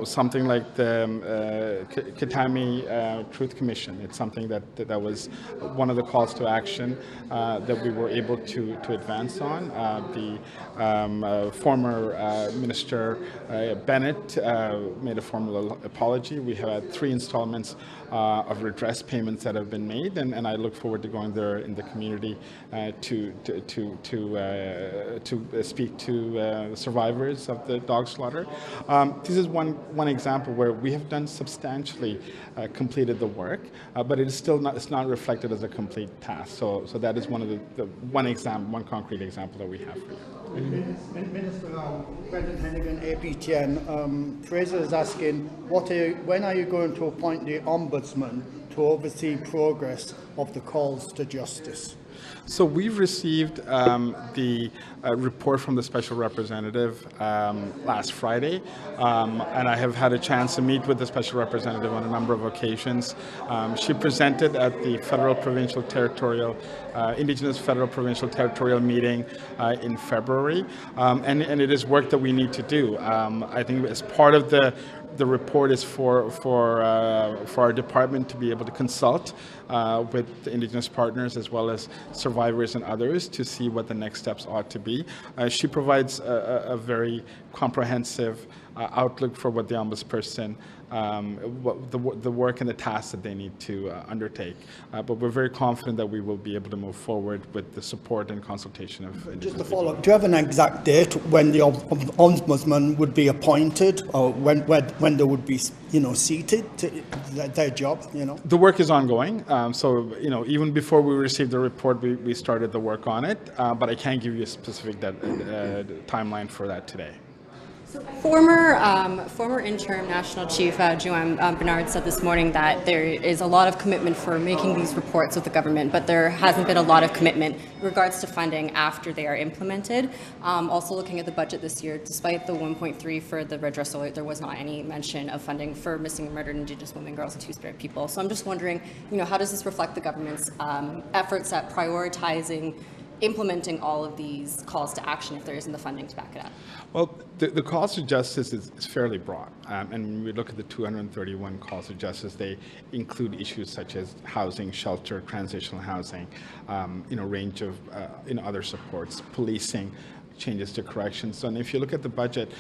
something like the Kitami Truth Commission. It's something that was one of the calls to action that we were able to advance on. The former Minister Bennett made a formal apology. We have had 3 installments of redress payments that have been made, and I look forward to going there in the community to speak to survivors of the dog slaughter. This is one example where we have done substantially completed the work, but it's not reflected as a complete task. So that is one of the one concrete example that we have for you. Minister, Brendan Hennigan, APTN. Fraser is asking, when are you going to appoint the Ombudsman to oversee progress of the calls to justice? So we've received the report from the Special Representative last Friday, and I have had a chance to meet with the Special Representative on a number of occasions. She presented at the Indigenous Federal Provincial Territorial meeting in February, and it is work that we need to do. I think as part of the report is for our department to be able to consult with the Indigenous partners as well as survivors and others to see what the next steps ought to be. She provides a very comprehensive outlook for what the Ombudsperson, the work and the tasks that they need to undertake. But we're very confident that we will be able to move forward with the support and consultation of Indigenous Just to follow up, do you have an exact date when the Ombudsman would be appointed, or when they would be seated to their job? The work is ongoing. So even before we received the report, we started the work on it. But I can't give you a specific timeline for that today. So former interim National Chief Joanne Bernard said this morning that there is a lot of commitment for making these reports with the government, but there hasn't been a lot of commitment in regards to funding after they are implemented. Also looking at the budget this year, despite the 1.3 for the redressal, there was not any mention of funding for missing and murdered Indigenous women, girls, and Two-Spirit people. So I'm just wondering, how does this reflect the government's efforts at prioritizing implementing all of these calls to action if there isn't the funding to back it up? Well, the calls to justice is fairly broad. And when we look at the 231 calls to justice, they include issues such as housing, shelter, transitional housing, range of other supports, policing, changes to corrections. And if you look at the budget,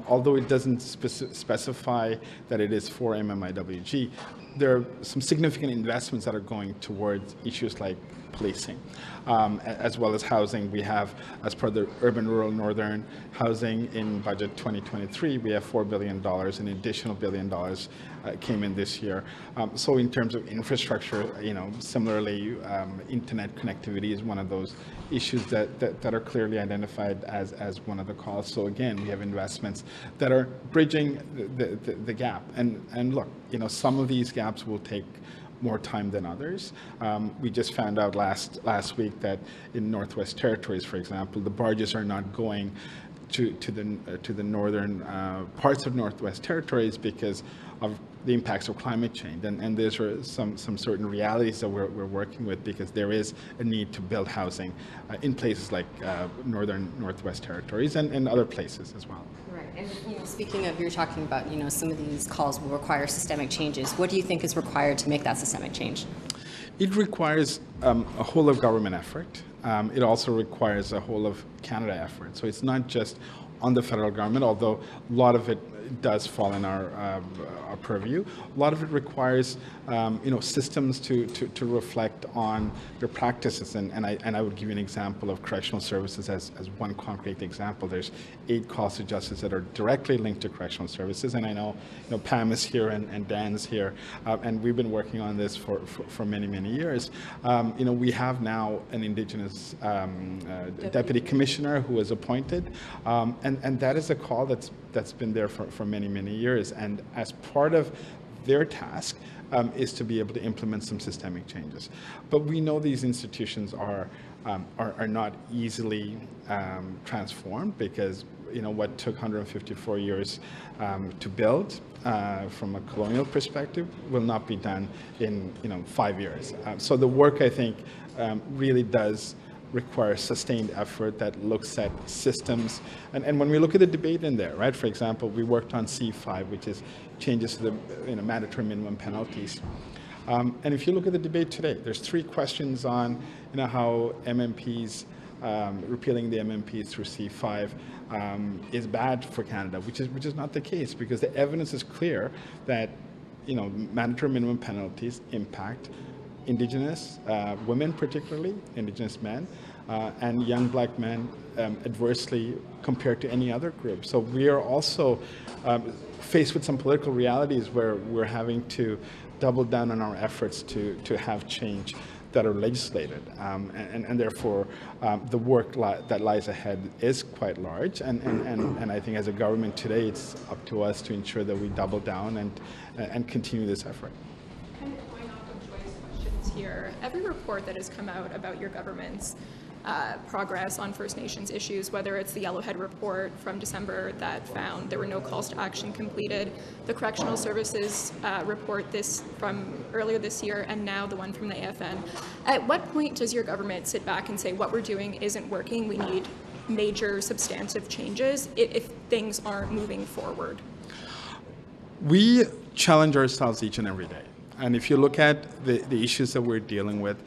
although it doesn't specify that it is for MMIWG, there are some significant investments that are going towards issues like policing, as well as housing. We have, as per the Urban Rural Northern Housing in budget 2023, we have $4 billion. An additional $1 billion came in this year. So in terms of infrastructure, similarly, internet connectivity is one of those issues that are clearly identified as one of the calls. So again, we have investments that are bridging the gap. And look, some of these gaps will take more time than others. We just found out last week that in Northwest Territories, for example, the barges are not going to the northern parts of Northwest Territories because of the impacts of climate change, and there's some certain realities that we're working with, because there is a need to build housing in places like Northwest Territories and other places as well. Right, and speaking of, you're talking about some of these calls will require systemic changes. What do you think is required to make that systemic change? It requires a whole of government effort. It also requires a whole of Canada effort. So it's not just on the federal government, although a lot of it does fall in our purview. A lot of it requires systems to reflect on their practices, and I would give you an example of correctional services as one concrete example. There's 8 calls to justice that are directly linked to correctional services, and I know Pam is here and Dan's here, and we've been working on this for many years. We have now an Indigenous Deputy Commissioner who is appointed, and that is a call that's been there for many years, and as part of their task is to be able to implement some systemic changes. But we know these institutions are not easily transformed, because what took 154 years to build from a colonial perspective will not be done in 5 years. So the work, I think, really does requires sustained effort that looks at systems. And when we look at the debate in there, right, for example, we worked on C5, which is changes to the mandatory minimum penalties. And if you look at the debate today, there's 3 questions on how MMPs, repealing the MMPs through C5 is bad for Canada, which is not the case, because the evidence is clear that mandatory minimum penalties impact Indigenous women, particularly Indigenous men, and young Black men adversely compared to any other group. So we are also faced with some political realities where we're having to double down on our efforts to have change that are legislated, and therefore the work that lies ahead is quite large, and I think as a government today it's up to us to ensure that we double down and continue this effort. Kind of going off of Joy's questions here, every report that has come out about your government's progress on First Nations issues, whether it's the Yellowhead report from December that found there were no calls to action completed, the Correctional Services report from earlier this year, and now the one from the AFN. At what point does your government sit back and say, what we're doing isn't working, we need major substantive changes if things aren't moving forward? We challenge ourselves each and every day. And if you look at the issues that we're dealing with,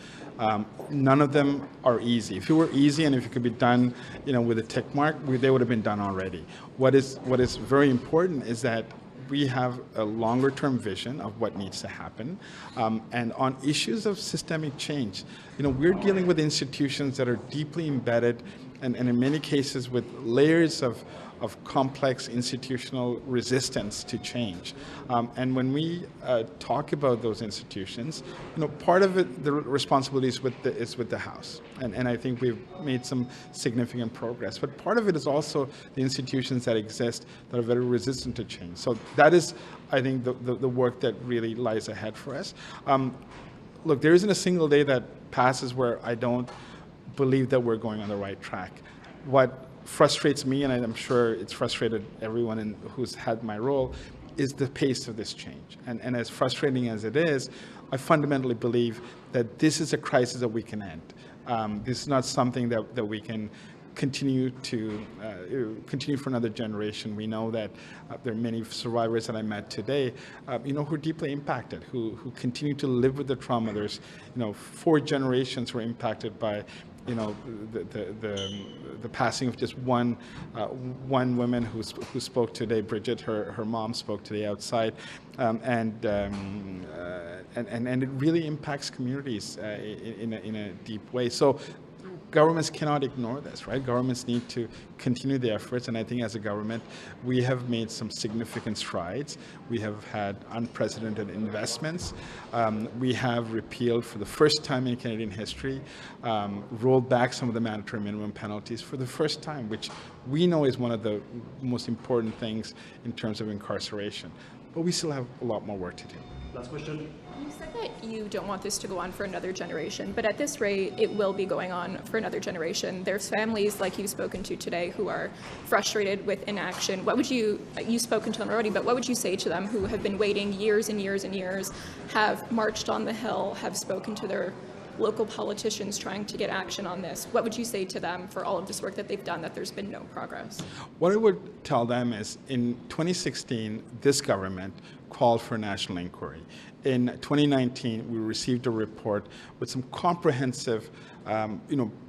none of them are easy. If it were easy and if it could be done, with a tick mark, they would have been done already. What is very important is that we have a longer-term vision of what needs to happen. And on issues of systemic change, we're dealing with institutions that are deeply embedded and in many cases with layers of complex institutional resistance to change. And when we talk about those institutions, part of it, the responsibility is with the House. And I think we've made some significant progress. But part of it is also the institutions that exist that are very resistant to change. So that is, I think, the work that really lies ahead for us. Look, there isn't a single day that passes where I don't believe that we're going on the right track. What frustrates me, and I'm sure it's frustrated everyone who's had my role, is the pace of this change. And as frustrating as it is, I fundamentally believe that this is a crisis that we can end. This is not something that we can continue for another generation. We know that there are many survivors that I met today, who are deeply impacted, who continue to live with the trauma. There's, 4 generations who are impacted by the passing of just one woman who spoke today, Bridget. Her mom spoke today outside, and it really impacts communities in a deep way. So governments cannot ignore this, right? Governments need to continue the efforts, and I think as a government, we have made some significant strides. We have had unprecedented investments. We have repealed, for the first time in Canadian history, rolled back some of the mandatory minimum penalties for the first time, which we know is one of the most important things in terms of incarceration. But we still have a lot more work to do. Last question. You said that you don't want this to go on for another generation, but at this rate, it will be going on for another generation. There's families like you've spoken to today who are frustrated with inaction. What would you've spoken to them already, but what would you say to them who have been waiting years and years and years, have marched on the Hill, have spoken to their local politicians trying to get action on this? What would you say to them for all of this work that they've done, that there's been no progress? What I would tell them is, in 2016, this government called for a national inquiry. In 2019, we received a report with some comprehensive,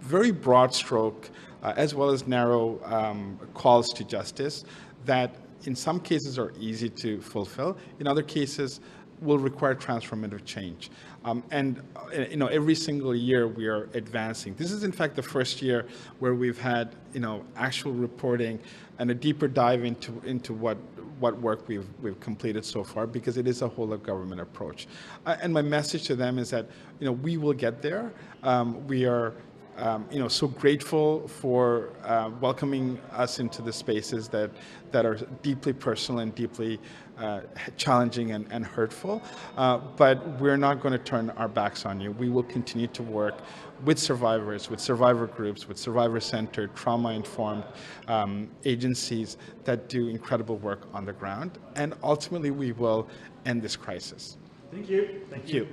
very broad stroke, as well as narrow calls to justice that in some cases are easy to fulfill. In other cases, will require transformative change. Every single year we are advancing. This is in fact the first year where we've had, actual reporting and a deeper dive into what work we've completed so far, because it is a whole of government approach. And my message to them is that, we will get there. We are so grateful for welcoming us into the spaces that are deeply personal and deeply challenging and hurtful. But we're not going to turn our backs on you. We will continue to work with survivors, with survivor groups, with survivor-centered, trauma-informed agencies that do incredible work on the ground. And ultimately, we will end this crisis. Thank you. Thank you.